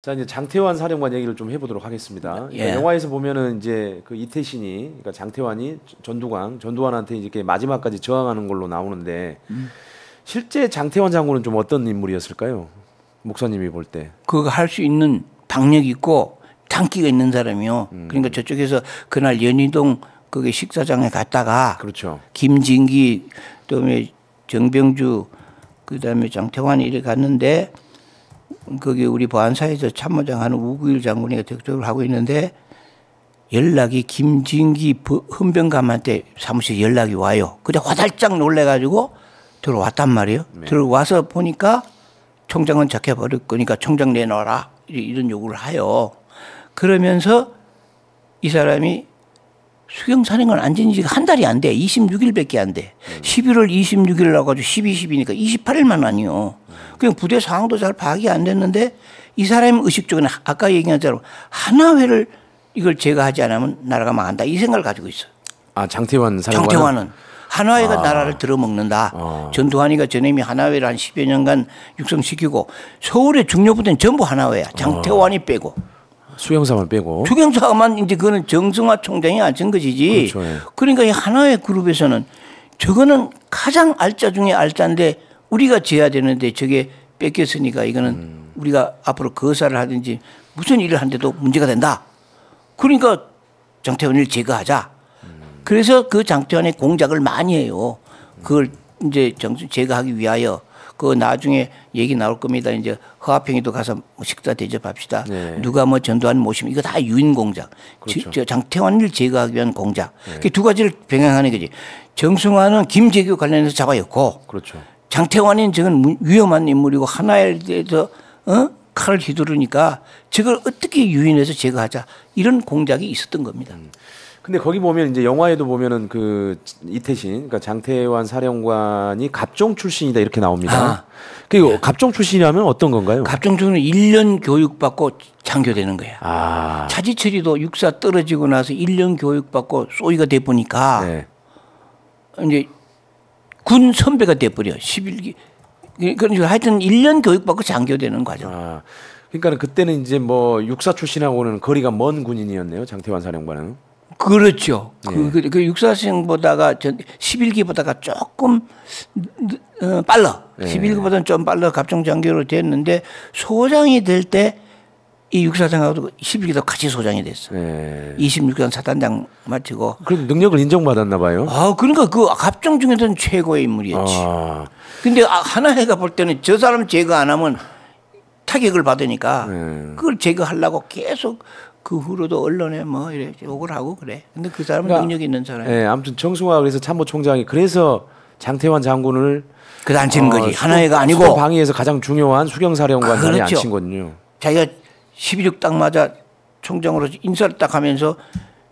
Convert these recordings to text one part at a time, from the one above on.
자, 이제 장태환 사령관 얘기를 좀 해보도록 하겠습니다. 그러니까 예. 영화에서 보면은 이제 그 이태신이, 그러니까 장태환이 전두환한테 이렇게 마지막까지 저항하는 걸로 나오는데 실제 장태환 장군은 좀 어떤 인물이었을까요? 목사님이 볼 때. 그거 할 수 있는 박력이 있고 장기가 있는 사람이요. 그러니까 저쪽에서 그날 연희동 거기 식사장에 갔다가 그렇죠. 김진기 그다음에 정병주 그다음에 장태환이 이렇게 갔는데 거기 우리 보안사에서 참모장 하는 우구일 장군이 대표를 하고 있는데 연락이 김진기 헌병감한테 사무실 연락이 와요. 그래 화달짝 놀래가지고 들어왔단 말이에요. 네. 들어와서 보니까 총장은 잡혀버릴 거니까 총장 내놔라 이런 요구를 해요. 그러면서 이 사람이 수경사령관 앉은 지가 한 달이 안 돼. 26일밖에 안 돼. 11월 26일 나가지고 12.12니까 28일만 아니요. 그냥 부대 상황도 잘 파악이 안 됐는데 이 사람의 의식적으로 아까 얘기한 대로 하나회를 이걸 제거하지 않으면 나라가 망한다. 이 생각을 가지고 있어요. 아, 장태환 사령관은? 장태환은. 하나회가 나라를 들어먹는다. 전두환이가 전임이 하나회를 한 10여 년간 육성시키고 서울의 중요 부대는 전부 하나회야. 장태환이 빼고. 수경사만 빼고. 수경사만 이제 그거는 정승화 총장이 앉은 것이지. 그렇죠. 예. 그러니까 이 하나회 그룹에서는 저거는 가장 알짜 중에 알짜인데 우리가 지어야 되는데 저게 뺏겼으니까 이거는 우리가 앞으로 거사를 하든지 무슨 일을 하는데도 문제가 된다. 그러니까 장태환을 제거하자. 그래서 그 장태환의 공작을 많이 해요. 그걸 이제 제거하기 위하여 그 나중에 얘기 나올 겁니다. 이제 허화평이도 가서 식사 대접합시다. 네. 누가 뭐 전두환 모시면 이거 다 유인 공작. 그렇죠. 장태환을 제거하기 위한 공작. 그 두 가지를 병행하는 거지. 정승화는 김재규 관련해서 잡아였고, 그렇죠. 장태환은 저건 위험한 인물이고 하나에 대해서 칼을 휘두르니까 저걸 어떻게 유인해서 제거하자 이런 공작이 있었던 겁니다. 근데 거기 보면 이제 영화에도 보면은 그 이태신, 그러니까 장태환 사령관이 갑종 출신이다 이렇게 나옵니다. 그 갑종 출신이라면 어떤 건가요? 갑종 출신은 1년 교육받고 장교되는 거야. 아. 차지철이도 육사 떨어지고 나서 1년 교육받고 소위가 돼 보니까 네. 이제 군 선배가 돼 버려. 11기. 그러니까 하여튼 1년 교육받고 장교되는 과정. 아. 그러니까 그때는 이제 뭐 육사 출신하고는 거리가 먼 군인이었네요. 장태환 사령관은. 그렇죠. 네. 그 육사생보다가 11기보다가 조금 빨라. 네. 11기보다는 좀 빨라 갑종 장교로 됐는데 소장이 될 때 이 육사생하고 11기도 같이 소장이 됐어. 네. 26년 사단장 마치고. 그래도 능력을 인정받았나 봐요. 아, 그러니까 그 갑종 중에서는 최고의 인물이었지. 아. 근데 하나회가 볼 때는 저 사람 제거 안 하면 타격을 받으니까 그걸 제거하려고 계속 그 후로도 언론에 뭐 이래 욕을 하고 그래. 근데 그 사람은 그러니까, 능력 있는 사람이야. 네, 아무튼 정승화 그래서 참모총장이 그래서 장태환 장군을 그다 앉히는 거지. 하나회가 아니고 방위에서 가장 중요한 수경사령관 자리에 그렇죠. 앉힌 거군요. 자기가 12.6 딱 맞아 총장으로 인사를 딱 하면서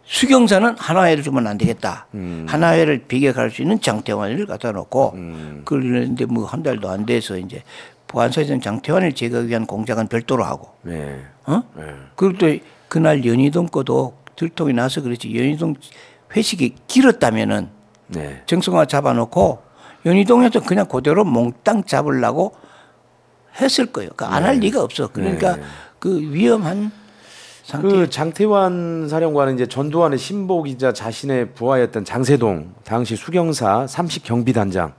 수경사는 하나회를 주면 안 되겠다. 하나회를 비격할 수 있는 장태환을 갖다 놓고 그러는데 뭐 한 달도 안 돼서 이제 보안사에서는 장태환을 제거하기 위한 공작은 별도로 하고. 네. 네. 그리고 또 그날 연희동 거도 들통이 나서 그렇지. 연희동 회식이 길었다면은 네. 정승화 잡아놓고 연희동에서 그냥 그대로 몽땅 잡으려고 했을 거예요. 그러니까 안 할 리가 없어. 그러니까 그 위험한 상태. 그 장태환 사령관은 이제 전두환의 신복이자 자신의 부하였던 장세동 당시 수경사 30 경비단장을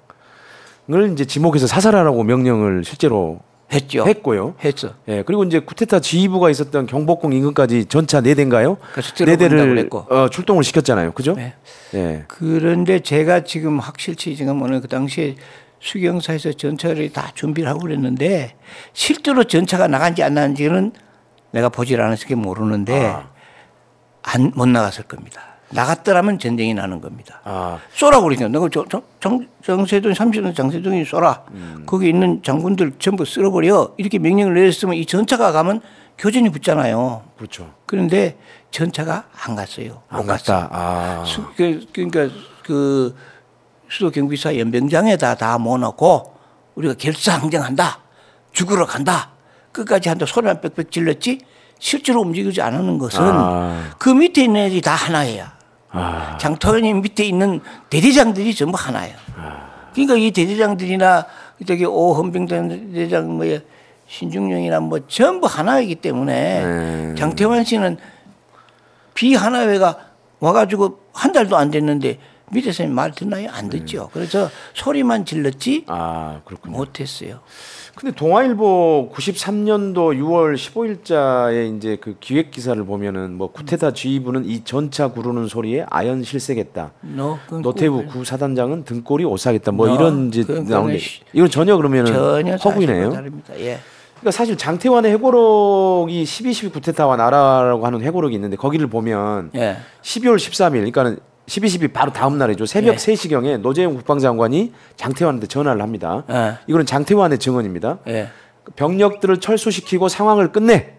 이제 지목해서 사살하라고 명령을 실제로 했고요. 했어. 예, 그리고 이제 쿠데타 지휘부가 있었던 경복궁 인근까지 전차 4대인가요? 4대를 출동을 시켰잖아요. 그죠? 네. 예. 그런데 제가 지금 확실치 지금 오늘 그 당시에 수경사에서 전차를 다 준비를 하고 그랬는데 실제로 전차가 나간지 안 나간지는 내가 보질 않아서 모르는데 못 나갔을 겁니다. 나갔더라면 전쟁이 나는 겁니다. 쏘라고 그러니까 내가 정세동 30년 장세동이 쏘라. 거기 있는 장군들 전부 쓸어버려. 이렇게 명령을 내렸으면 이 전차가 가면 교전이 붙잖아요. 그렇죠. 그런데 전차가 안 갔어요. 안 갔다. 그러니까 그 수도 경비사 연병장에다 다 모아놓고 우리가 결사항쟁한다. 죽으러 간다. 끝까지 한다. 소리만 빽빽 질렀지 실제로 움직이지 않는 것은 그 밑에 있는 애들이 다 하나예요. 장태환이 밑에 있는 대대장들이 전부 하나예요. 그러니까 이 대대장들이나 저기 오헌병 대대장 뭐야 신중령이나 뭐 전부 하나이기 때문에 장태환 씨는 비 하나회가 와가지고 한 달도 안 됐는데 밑에서 말 듣나요? 안 듣죠. 그래서 소리만 질렀지 그렇군요. 못했어요. 근데 동아일보 93년도 6월 15일자에 이제 그 기획 기사를 보면은 뭐 쿠데타 지휘부는 이 전차 구르는 소리에 아연 실색했다. 노태우 구사단장은 등골이 오싹했다. 뭐 이런 이제 나오는데 이건 전혀 그러면은 허구이네요. 예. 그러니까 사실 장태환의 회고록이 12.12 쿠데타와 나라라고 하는 회고록이 있는데 거기를 보면 12월 13일 그러니까는 12.12 바로 다음 날이죠. 새벽 3시경에 노재용 국방장관이 장태환한테 전화를 합니다. 이거는 장태환의 증언입니다. 병력들을 철수시키고 상황을 끝내.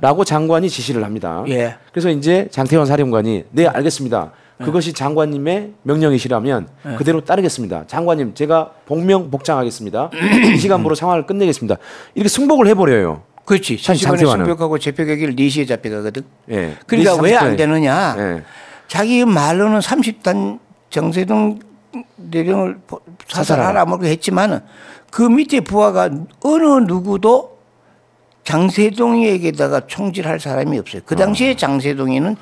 라고 장관이 지시를 합니다. 그래서 이제 장태환 사령관이 네 알겠습니다. 그것이 장관님의 명령이시라면 그대로 따르겠습니다. 장관님 제가 복명복장하겠습니다. 이 시간부로 상황을 끝내겠습니다. 이렇게 승복을 해버려요. 그렇지. 시간에 승복하고 재표계기를 4시에 잡혀가거든. 그러니까 왜 안 되느냐. 자기 말로는 30단 정세동 대령을 사살하라 뭐 했지만은 그 밑에 부하가 어느 누구도 장세동에게다가 총질할 사람이 없어요. 그 당시에 장세동이는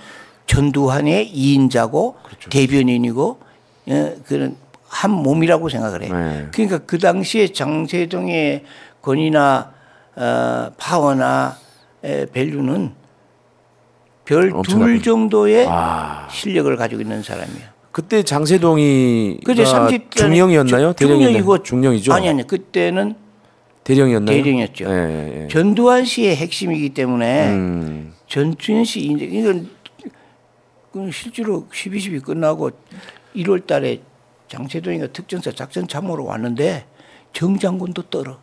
전두환의 2인자고 대변인이고 그런 한 몸이라고 생각을 해. 그러니까 그 당시에 장세동의 권위나 파워나 밸류는 별 둘 정도의 실력을 가지고 있는 사람이에요. 그때 장세동이 중령이었나요? 중령이고 중령이죠. 아니 그때는 대령이었나요? 대령이었죠. 전두환 씨의 핵심이기 때문에 전두환 씨 이건 실제로 12.12 끝나고 1월 달에 장세동이가 특전사 작전 참모로 왔는데 정장군도 떨어.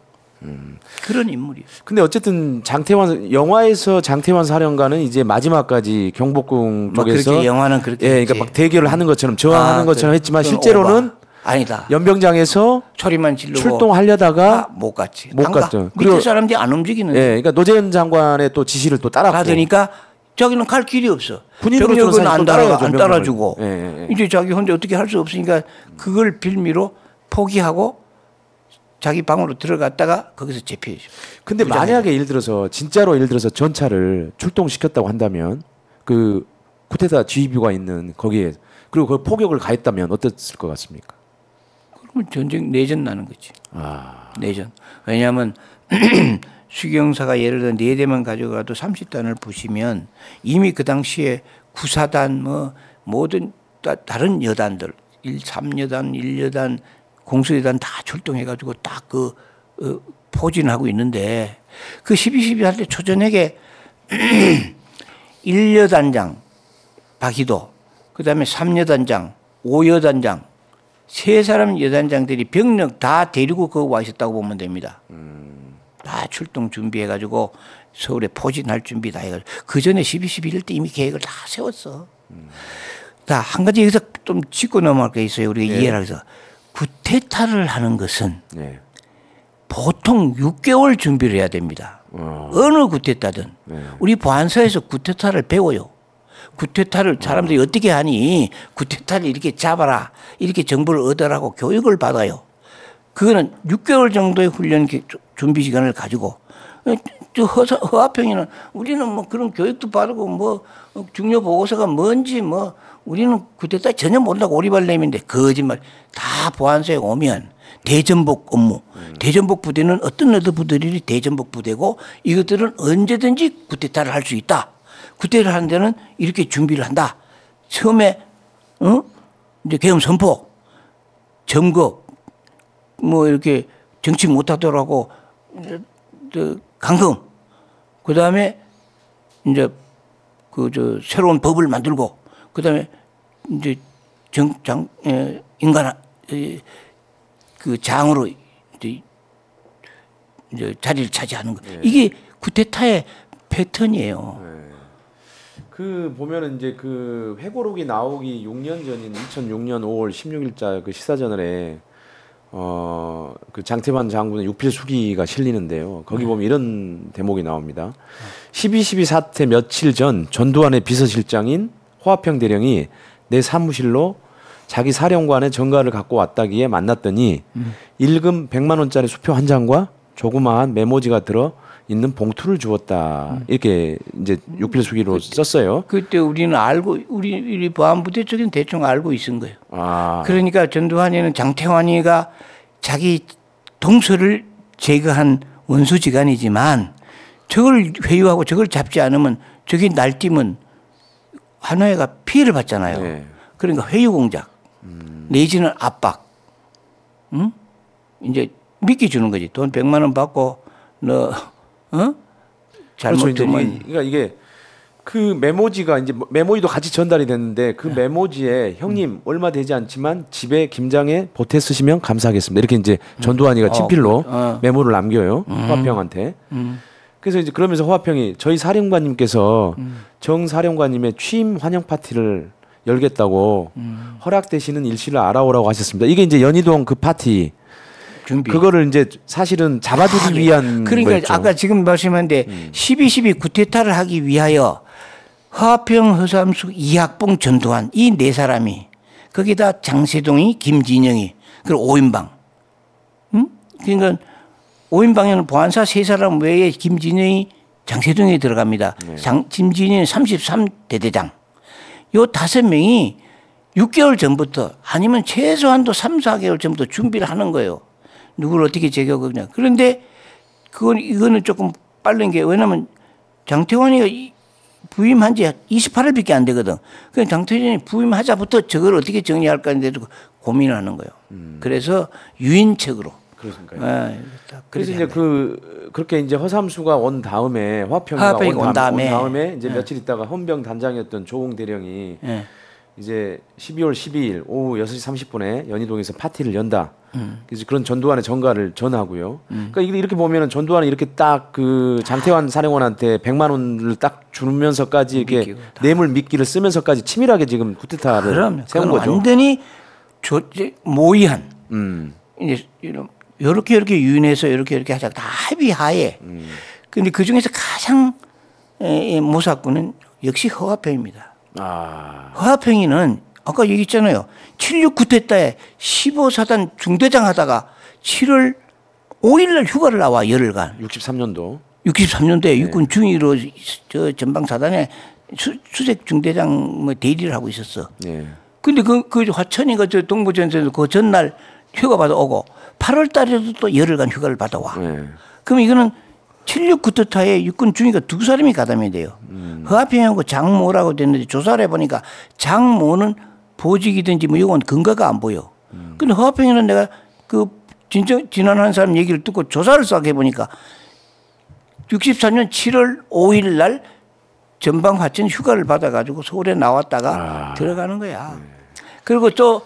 그런 인물이에요. 근데 어쨌든 장태환 영화에서 장태환 사령관은 이제 마지막까지 경복궁 쪽에서 그렇게 영화는 그렇게 그러니까 막 대결을 하는 것처럼 저항하는 것처럼 했지만 실제로는 아니다. 연병장에서 소리만 지르고 출동하려다가 못 갔지. 못 갔죠. 밑에 사람들이 안 움직이는데. 그러니까 노재현 장관의 또 지시를 또 따랐고. 그러니까 자기는 갈 길이 없어. 군인으로서는 병력은 안 따라주고. 이제 자기 혼자 어떻게 할 수 없으니까 그걸 빌미로 포기하고 자기 방으로 들어갔다가 거기서 재피해죠. 근데 만약에 예를 들어서 진짜로 예를 들어서 전차를 출동시켰다고 한다면 그 쿠데타 지휘부가 있는 거기에 그리고 그 포격을 가했다면 어땠을 것 같습니까? 그러면 내전 나는 거지. 내전. 왜냐하면 수경사가 예를 들어 4대만 가져가도 30단을 부시면 이미 그 당시에 구사단 뭐 모든 다른 여단들 3여단, 1여단 공수여단 다 출동해가지고 딱 그 포진하고 있는데 그 12.12 할 때 초저녁에 1여단장 박희도 그다음에 3여단장 5여단장 세 사람 여단장들이 병력 다 데리고 거기 와 있었다고 보면 됩니다. 다 출동 준비해가지고 서울에 포진할 준비 다 해가지고 그 전에 12.11 때 이미 계획을 다 세웠어. 자, 한 가지 여기서 좀 짚고 넘어갈 게 있어요. 우리가 이해를 해서. 쿠데타를 하는 것은 보통 6개월 준비를 해야 됩니다. 어느 쿠데타든. 우리 보안사에서 쿠데타를 배워요. 쿠데타를 사람들이 어떻게 하니 쿠데타를 이렇게 잡아라 이렇게 정보를 얻으라고 교육을 받아요. 그거는 6개월 정도의 훈련 준비 시간을 가지고 허화평이는 우리는 뭐 그런 교육도 받고 뭐 중요 보고서가 뭔지 뭐 우리는 쿠데타 전혀 모른다고 오리발렘인데 거짓말. 다 보안소에 오면 대전복 업무. 대전복 부대는 어떤 부대들이 대전복 부대고 이것들은 언제든지 쿠데타를 할 수 있다. 쿠데타를 하는 데는 이렇게 준비를 한다. 처음에 이제 계엄 선포, 점거, 뭐 이렇게 정치 못하도록 하고 강금. 그 다음에 이제 새로운 법을 만들고 그 다음에 이제 인간 그 장으로 이제 자리를 차지하는 거. 이게 쿠데타의 패턴이에요. 그 보면은 이제 그 회고록이 나오기 6년 전인 2006년 5월 16일자 그 시사저널에 그 장태환 장군의 육필수기가 실리는데요. 거기 보면 이런 대목이 나옵니다. 12.12 사태 며칠 전 전두환의 비서실장인 호화평 대령이 내 사무실로 자기 사령관의 전가를 갖고 왔다기에 만났더니 일금 100만 원짜리 수표 한 장과 조그마한 메모지가 들어 있는 봉투를 주었다. 이렇게 이제 육필수기로 썼어요. 그때 우리는 알고 우리 보안부대 쪽에는 대충 알고 있은 거예요. 그러니까 전두환이는 장태환이가 자기 동서를 제거한 원수지간이지만 저걸 회유하고 저걸 잡지 않으면 저기 날뛰면 한화회가 피해를 받잖아요. 네. 그러니까 회유 공작 내지는 압박. 응? 이제 믿기 주는 거지. 돈 100만 원 받고 너 잘못하면 그러니까 이게 그 메모지가 이제 메모지도 같이 전달이 됐는데 그 메모지에 형님 얼마 되지 않지만 집에 김장에 보태 쓰시면 감사하겠습니다. 이렇게 이제 전두환이가 친필로 메모를 남겨요. 허화평한테. 그래서 이제 그러면서 허화평이 저희 사령관님께서 정 사령관님의 취임 환영 파티를 열겠다고 허락되시는 일시를 알아오라고 하셨습니다. 이게 이제 연희동 그 파티 준비. 그거를 이제 사실은 잡아두기 위한 그러니까 거였죠. 아까 지금 말씀하는데 12.12 구테타를 하기 위하여 허화평, 허삼숙, 이학봉, 전두환 이 네 사람이 거기다 장세동이, 김진영이 그리고 오인방. 그러니까 오인방에는 보안사 세 사람 외에 김진영이 장세동이 들어갑니다. 네. 김진영이 33대대장. 요 5명이 6개월 전부터 아니면 최소한도 3, 4개월 전부터 준비를 하는 거예요. 누구를 어떻게 제거하느냐. 그런데 이거는 조금 빠른 게 왜냐하면 장태환이가 부임한 지 28일밖에 안 되거든. 그러니까 장태환이 부임하자부터 저걸 어떻게 정리할까 하는데도 고민을 하는 거예요. 그래서 유인책으로. 그러니까요. 그래서 이제 그렇게 이제 허삼수가 온 다음에 화평이가 온 다음에 이제 며칠 있다가 헌병 단장이었던 조홍 대령이 이제 12월 12일 오후 6시 30분에 연희동에서 파티를 연다. 그래서 그런 전두환의 전가를 전하고요. 그러니까 이렇게 보면은 전두환이 이렇게 딱 그 장태환 사령관한테 100만 원을 딱 주면서까지 이렇게 뇌물 미끼를 쓰면서까지 치밀하게 지금 쿠데타를 세운 거죠. 완전히 모의한. 이제 이렇게 유인해서 이렇게 하자 다 합의하에. 그런데 그 중에서 가장 모사꾼은 역시 허화평입니다. 허화평이는 아까 얘기했잖아요. 7.6 쿠데타에 15사단 중대장 하다가 7월 5일날 휴가를 나와 열흘간. 63년도에 육군 중위로 저 전방사단에 수색 중대장 뭐 대리를 하고 있었어. 근데 그 화천이가 저 동부전선에서 그 전날 휴가 받아 오고 8월 달에도 또 열흘간 휴가를 받아와. 그럼 이거는 7.6 쿠데타에 육군 중위가 2사람이 가담이 돼요. 허화평하고 장모라고 됐는데 조사를 해보니까 장모는 보직이든지 뭐 이건 근거가 안 보여. 근데 허화평이는 내가 그 진짜 지난한 사람 얘기를 듣고 조사를 싹 해보니까 64년 7월 5일 날 전방 화천 휴가를 받아가지고 서울에 나왔다가 들어가는 거야. 그리고 또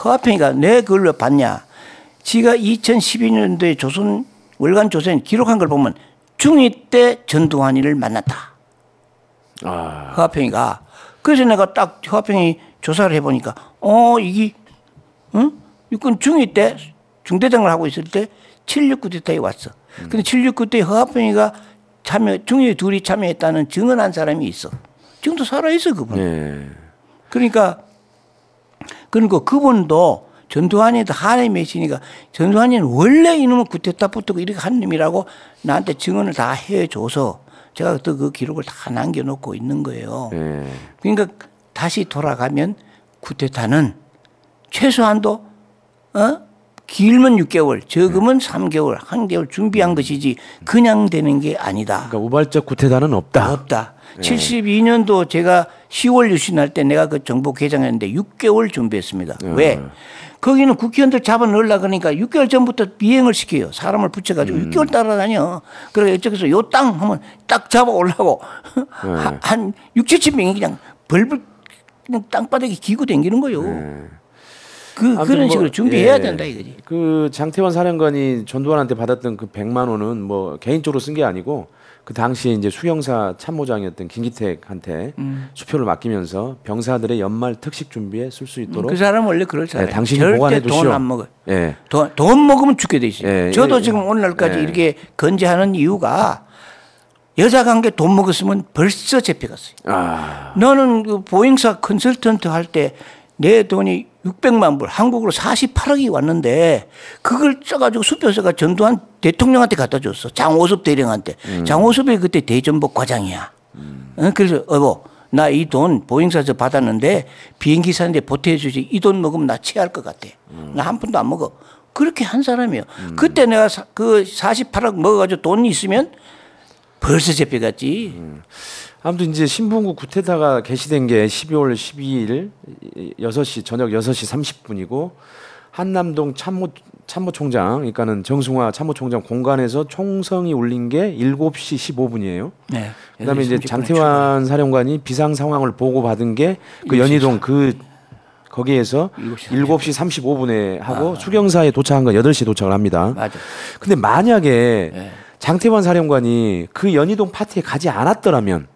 허화평이가 내 그걸 왜 봤냐. 지가 2012년도에 조선 월간 조선 기록한 걸 보면 중2 때 전두환이를 만났다. 허화평이가. 그래서 내가 딱 허화평이 조사를 해보니까 이게 육군 중2 때 중대장을 하고 있을 때 7.6 쿠데타에 왔어. 근데 7.6 쿠데타에 허화평이가 중위 둘이 참여했다는 증언한 사람이 있어. 지금도 살아있어 그분. 그러니까 그분도 전두환이도 한해 메시니까 전두환이는 원래 이놈은 쿠데타 붙고 이렇게 한 놈이라고 나한테 증언을 다 해줘서 제가 또 그 기록을 다 남겨놓고 있는 거예요. 그러니까 다시 돌아가면 쿠데타는 최소한도 길면 6개월, 적으면 3개월, 1개월 준비한 것이지 그냥 되는 게 아니다. 그러니까 우발적 쿠데타는 없다. 72년도 제가 10월 유신할 때 내가 그 정보 개장했는데 6개월 준비했습니다. 왜? 거기는 국회의원들 잡아 넣으려고 그러니까 6개월 전부터 비행을 시켜요. 사람을 붙여가지고 6개월 따라다녀. 그래서 이쪽에서 요 땅 하면 딱 잡아 올라고 한 6, 70명이 그냥 벌벌 그냥 땅바닥에 기고 다니는 거예요. 그런 식으로 준비해야 된다 이거지. 그 장태환 사령관이 전두환한테 받았던 그 100만 원은 뭐 개인적으로 쓴 게 아니고 그 당시에 이제 수경사 참모장이었던 김기택한테 수표를 맡기면서 병사들의 연말 특식 준비에 쓸 수 있도록. 그 사람 원래 그럴 사람이에요. 당신이 보관해 두시오. 돈 안 먹어요. 돈 먹으면 죽게 돼 있어요. 저도 지금 오늘날까지 이렇게 건재하는 이유가 여자 관계 돈 먹었으면 벌써 잡혀갔어요. 너는 그 보잉사 컨설턴트 할 때 내 돈이 600만 불, 한국으로 48억이 왔는데 그걸 써가지고 수표서가 전두환 대통령한테 갖다 줬어. 장오섭 대령한테. 장오섭이 그때 대전복 과장이야. 그래서 여보, 나 이 돈 보행사에서 받았는데 비행기 사는데 보태주지. 이 돈 먹으면 나 체할 것 같아. 나 한 푼도 안 먹어. 그렇게 한 사람이에요. 그때 내가 그 48억 먹어가지고 돈이 있으면 벌써 잡혀갔지. 아무튼 이제 신봉구 구테타가 개시된 게 12월 12일 6시 저녁 6시 30분이고 한남동 참모총장 그러니까는 정승화 참모총장 공간에서 총성이 울린 게 7시 15분이에요. 네. 그다음에 이제 장태환 사령관이 비상 상황을 보고 받은 게 그 연희동 그 거기에서 7시 35분에 하고 수경사에 도착한 건 8시에 도착을 합니다. 맞아. 근데 만약에 장태환 사령관이 그 연희동 파티에 가지 않았더라면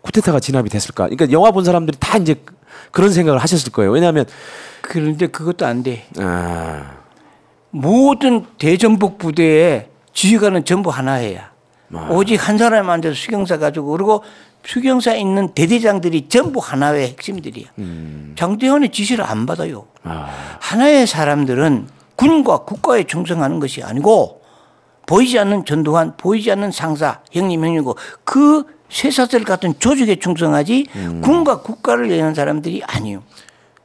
쿠데타가 진압이 됐을까? 그러니까 영화 본 사람들이 다 이제 그런 생각을 하셨을 거예요. 왜냐하면 그런데 그것도 안 돼. 모든 대전복 부대의 지휘관은 전부 하나예요. 오직 한 사람한테 수경사 가지고 그리고 수경사에 있는 대대장들이 전부 하나의 핵심들이야. 장태환의 지시를 안 받아요. 하나의 사람들은 군과 국가에 충성하는 것이 아니고 보이지 않는 전두환, 보이지 않는 상사, 형님, 형님이고 그 쇠사슬 같은 조직에 충성하지 군과 국가를 위한 사람들이 아니에요.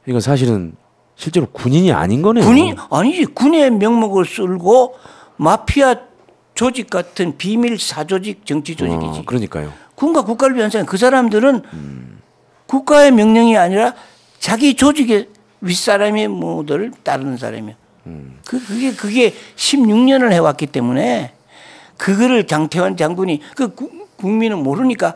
이건 사실은 실제로 군인이 아닌 거네요. 군인 아니지. 군의 명목을 쓸고 마피아 조직 같은 비밀 사조직 정치 조직이지. 그러니까요. 군과 국가를 위한 사람 그 사람들은 국가의 명령이 아니라 자기 조직의 윗사람의 모델을 따르는 사람이에요. 그게 16년을 해왔기 때문에 그거를 장태환 장군이 국민은 모르니까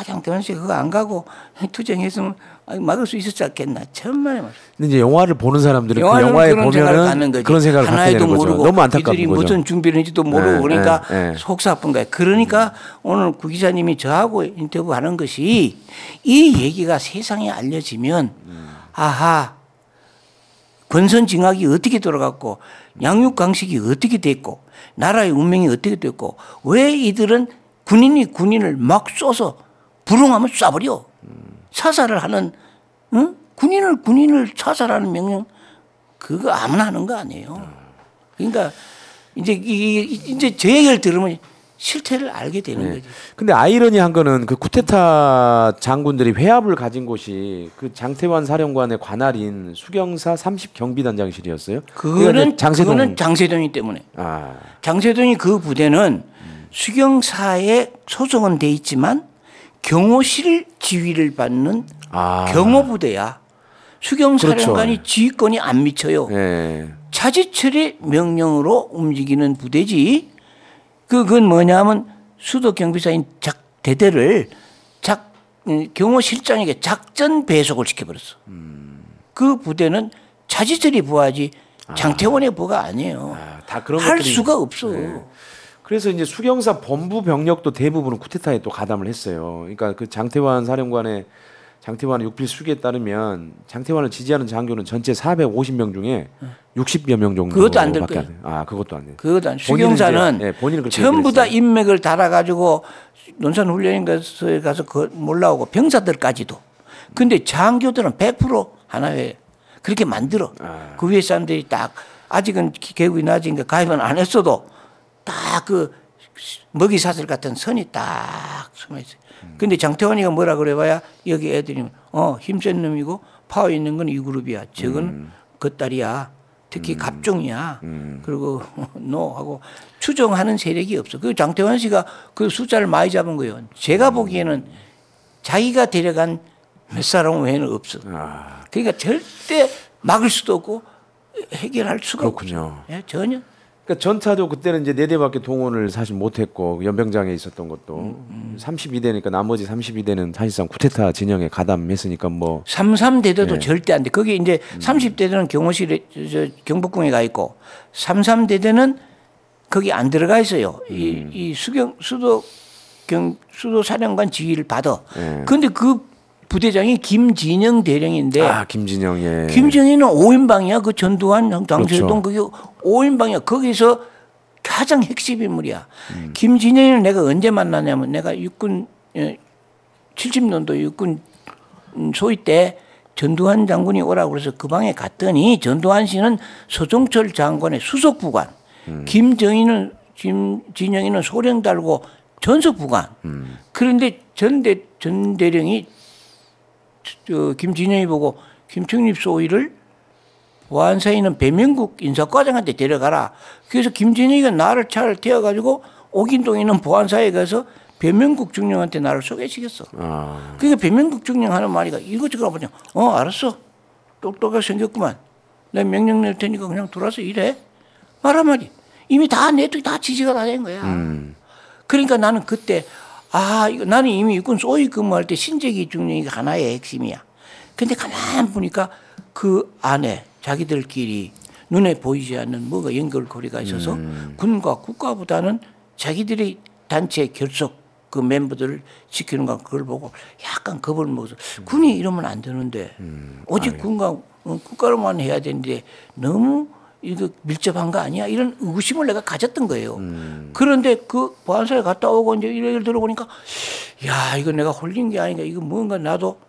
장태환 씨 그거 안 가고 투쟁했으면 막을 수 있었지 않겠나. 천만에 말. 근데 이제 영화를 보는 사람들은 그 영화에 보면은 그런 생각을 갖게 되는 거죠. 모르고 너무 안타까운 이들이 거죠. 무슨 준비를 했는지도 모르고 그러니까 속사뿐 거예요. 그러니까 오늘 구 기자님이 저하고 인터뷰하는 것이 이 얘기가 세상에 알려지면 아하 권선징악이 어떻게 돌아갔고 양육강식이 어떻게 됐고 나라의 운명이 어떻게 됐고 왜 이들은 군인이 군인을 막 쏘서 불응하면 쏴버려. 사살을 하는 군인을 사살하는 명령 그거 아무나 하는 거 아니에요. 그러니까 이제 제 얘기를 들으면 실태를 알게 되는 거지. 근데 아이러니한 거는 그 쿠데타 장군들이 회합을 가진 곳이 그 장태환 사령관의 관할인 수경사 30경비단장실이었어요. 그거는 장세동이 때문에. 장세동이 그 부대는 수경사에 소속은 돼 있지만 경호실 지휘를 받는 경호부대야. 수경사령관이 그렇죠. 지휘권이 안 미쳐요. 차지철의 명령으로 움직이는 부대지. 그건 뭐냐면 수도 경비사인 대대를 경호실장에게 작전 배속을 시켜버렸어. 그 부대는 차지철이 부하지 장태원의 부하가 아니에요. 다 그런 할 것들이, 수가 없어. 그래서 이제 수경사 본부 병력도 대부분은 쿠데타에 또 가담을 했어요. 그러니까 그 장태환 사령관의 장태환의 육필 수기에 따르면 장태환을 지지하는 장교는 전체 450명 중에 60여 명 정도. 그것도 안 될 거예요. 그것도 안 돼요. 그것도 안. 수경사는 전부 다 인맥을 달아가지고 논산훈련인가에 가서 몰라오고 병사들까지도. 근데 장교들은 100% 하나에 그렇게 만들어. 그 위에 사람들이 딱 아직은 계급이 낮으니까 가입은 안 했어도 딱 그 먹이사슬 같은 선이 딱 숨어 있어요. 근데 장태환이가 뭐라 그래봐야 여기 애들이 힘센 놈이고 파워 있는 건 이 그룹이야. 저건 겉다리야. 특히 갑종이야. 그리고 노하고 추종하는 세력이 없어. 그 장태환 씨가 그 숫자를 많이 잡은 거예요. 제가 보기에는 자기가 데려간 몇 사람 외에는 없어. 그러니까 절대 막을 수도 없고 해결할 수가 그렇군요. 없어. 전혀. 그러니까 전차도 그때는 이제 4대밖에 동원을 사실 못했고 연병장에 있었던 것도 32대니까 나머지 32대는 사실상 쿠데타 진영에 가담했으니까 뭐 33대대도 절대 안 돼. 거기 이제 30대대는 경호실에 경복궁에 가 있고 33대대는 거기 안 들어가 있어요. 이 수도 사령관 지휘를 받아. 그런데 그 부대장이 김진영 대령인데. 김진영, 예. 김진영은 5인방이야. 그 전두환, 장세동 그게 5인방이야. 거기서 가장 핵심 인물이야. 김진영을 내가 언제 만나냐면 내가 육군 70년도 육군 소위 때 전두환 장군이 오라고 그래서 그 방에 갔더니 전두환 씨는 서종철 장관의 수석부관, 김진영이는 소령 달고 전석부관. 그런데 전 대령이 김진영이 보고 김충립 소위를 보안사이는 배명국 인사과장한테 데려가라. 그래서 김진영이가 나를 차를 태워가지고 옥인동에 있는 보안사에 가서 배명국 중령한테 나를 소개시켰어. 그러니까 배명국 중령 하는 말이가 이것저것 보냐. 알았어. 똑똑하게 생겼구만. 내가 명령 낼 테니까 그냥 돌아서 일해. 말 한마디. 이미 다 내통이 다 지시가 다 된 거야. 그러니까 나는 그때 나는 이미 육군 소위 근무할 때 신재기 중령이 하나의 핵심이야. 근데 가만 보니까 그 안에 자기들끼리 눈에 보이지 않는 뭐가 연결고리가 있어서 군과 국가보다는 자기들이 단체 결속 그 멤버들을 지키는 거 그걸 보고 약간 겁을 먹어서 군이 이러면 안 되는데 오직 군과 국가로만 해야 되는데 너무 이거 밀접한 거 아니야? 이런 의구심을 내가 가졌던 거예요. 그런데 그 보안사에 갔다 오고 이제 이런 얘기를 들어보니까 야, 이거 내가 홀린 게 아닌가. 이거 뭔가 나도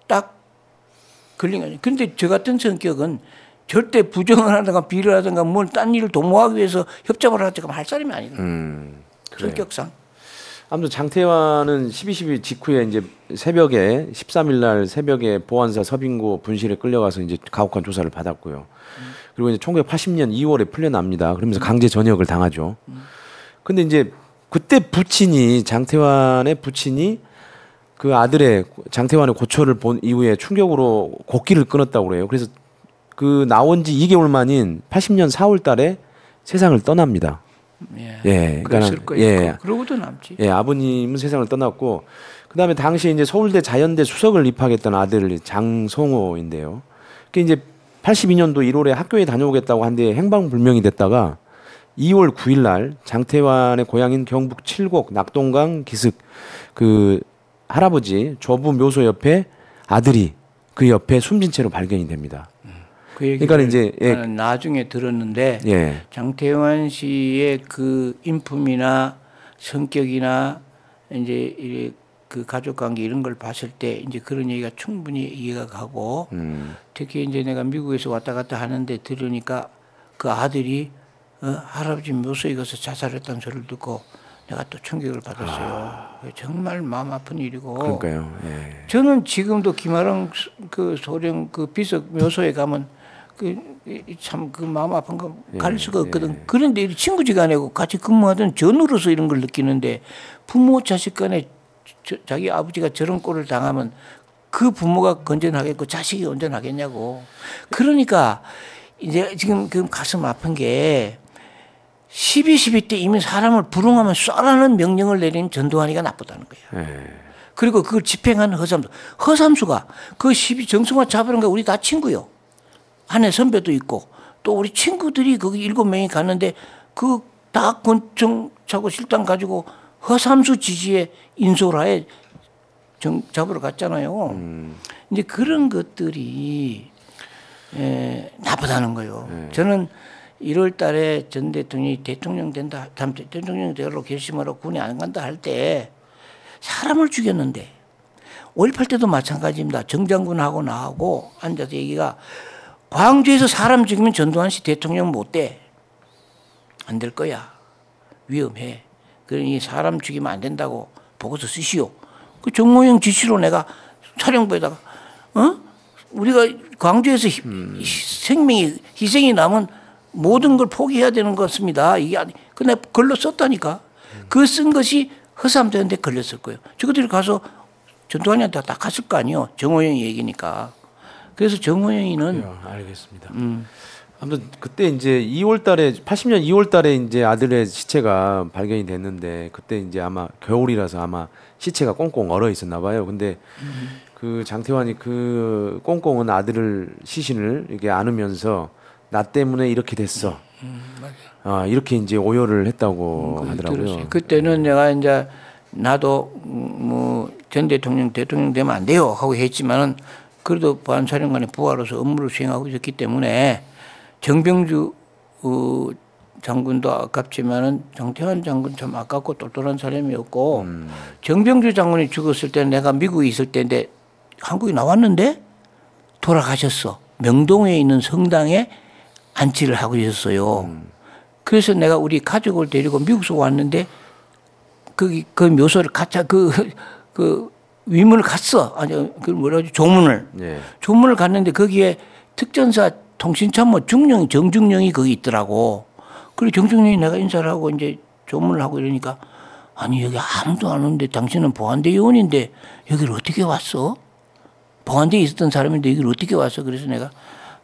딱 걸린 거 아니야. 근데 저 같은 성격은 절대 부정을 하든가 비를 하든가 뭘 딴 일을 도모하기 위해서 협잡을 하든가 할 사람이 아니거든요. 성격상. 아무튼 장태환은 12.12 직후에 이제 새벽에 13일 날 새벽에 보안사 서빙고 분실에 끌려가서 이제 가혹한 조사를 받았고요. 그리고 이제 1980년 2월에 풀려납니다. 그러면서 강제 전역을 당하죠. 근데 이제 그때 장태환의 부친이 그 아들의 장태환의 고초를 본 이후에 충격으로 곡기를 끊었다고 그래요. 그래서 그 나온 지 2개월 만인 80년 4월 달에 세상을 떠납니다. 그랬을 거예요. 그러고도 남지. 아버님은 세상을 떠났고 그다음에 당시에 이제 서울대 자연대 수석을 입학했던 아들 장성호인데요. 그 이제 82년도 1월에 학교에 다녀오겠다고 한데 행방불명이 됐다가 2월 9일 날 장태환의 고향인 경북 칠곡 낙동강 기슭 그 할아버지 조부 묘소 옆에 아들이 그 옆에 숨진 채로 발견이 됩니다. 그 얘기를 그러니까 이제 나중에 들었는데 장태환 씨의 그 인품이나 성격이나 이제 그 가족 관계 이런 걸 봤을 때 이제 그런 얘기가 충분히 이해가 가고 특히 이제 내가 미국에서 왔다 갔다 하는데 들으니까 그 아들이 할아버지 묘소에 가서 자살했다는 소리를 듣고 내가 또 충격을 받았어요. 정말 마음 아픈 일이고. 그러니까요. 저는 지금도 김아랑 그 소령 그 비석 묘소에 가면 참 그 마음 아픈 거 갈 수가 없거든. 그런데 친구지간에 같이 근무하던 전우로서 이런 걸 느끼는데 부모 자식 간에 자기 아버지가 저런 꼴을 당하면 그 부모가 건전하겠고 자식이 온전하겠냐고. 그러니까 이제 지금 그 가슴 아픈 게 12.12 때 이미 사람을 불응하면 쏴라는 명령을 내린 전두환이가 나쁘다는 거야. 그리고 그걸 집행한 허삼수가 그 12 정승화 잡으는 거 우리 다 친구요. 아내 선배도 있고 또 우리 친구들이 거기 7명이 갔는데 그 다 권총 차고 실탄 가지고 허삼수 지지에 인솔하에 잡으러 갔잖아요. 이제 그런 것들이 나쁘다는 거예요. 저는 1월 달에 전 대통령이 대통령 된다, 대통령 되로 결심하러 군에 안 간다 할 때 사람을 죽였는데 5.18 때도 마찬가지입니다. 정장군하고 나하고 앉아서 얘기가 광주에서 사람 죽이면 전두환 씨 대통령 못 돼. 안 될 거야. 위험해. 그러니 사람 죽이면 안 된다고 보고서 쓰시오. 그 정모영 지시로 내가 촬영부에다가 우리가 광주에서 생명이 희생이 나면 모든 걸 포기해야 되는 것 같습니다. 이게 근데 글로 썼다니까. 그 쓴 것이 허삼되는데 걸렸을 거예요. 저것들이 가서 전두환이한테 다 갔을 거 아니에요. 정호영이 얘기니까. 그래서 정호영이는 알겠습니다. 아무튼 그때 이제 2월달에 80년 2월달에 이제 아들의 시체가 발견이 됐는데 그때 이제 아마 겨울이라서 아마 시체가 꽁꽁 얼어 있었나 봐요. 근데 그 장태환이 그 꽁꽁은 아들을 시신을 이렇게 안으면서 나 때문에 이렇게 됐어. 이렇게 이제 오열을 했다고 하더라고요. 들었어요. 그때는 내가 이제 나도 뭐 전 대통령 되면 안 돼요 하고 했지만은 그래도 보안사령관의 부하로서 업무를 수행하고 있었기 때문에 정병주 장군도 아깝지만은 장태환 장군 참 아깝고 똘똘한 사람이었고 정병주 장군이 죽었을 때는 내가 미국에 있을 때인데 한국에 나왔는데 돌아가셨어. 명동에 있는 성당에 안치를 하고 있었어요. 그래서 내가 우리 가족을 데리고 미국서 왔는데 거기 그 묘소를 가짜 그 위문을 갔어. 아니 그 뭐라 그러지 조문을. 예. 조문을 갔는데 거기에 특전사 통신참모 중령 정중령이 거기 있더라고. 그리고 정중령이 내가 인사를 하고 이제 조문을 하고 이러니까 아니 여기 아무도 안 오는데 당신은 보안대 요원인데 여기를 어떻게 왔어? 보안대에 있었던 사람인데 여기를 어떻게 왔어? 그래서 내가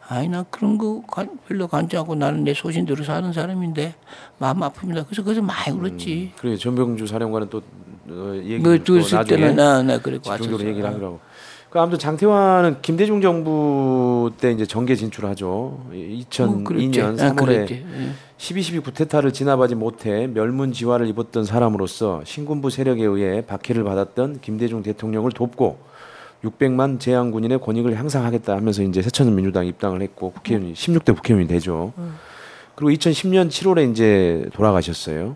아니 나 그런 거 별로 관지 않고 나는 내 소신대로 사는 사람인데 마음 아픕니다. 그래서 거기서 많이 울었지. 그래 전병주 사령관은 또 얘기 그 있을 때는 나 그리고 집중적으로 얘기를 하더라고. 그 아무튼 장태환은 김대중 정부 때 이제 정계 진출하죠. 2002년 3월에 12.12 쿠데타를 진압하지 못해 멸문지화를 입었던 사람으로서 신군부 세력에 의해 박해를 받았던 김대중 대통령을 돕고 600만 재향군인의 권익을 향상하겠다 하면서 이제 새천민주당 입당을 했고 국회의원이 16대 국회의원이 되죠. 그리고 2010년 7월에 이제 돌아가셨어요.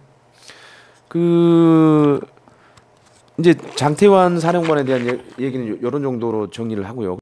그 이제 장태환 사령관에 대한 얘기는 이런 정도로 정리를 하고요.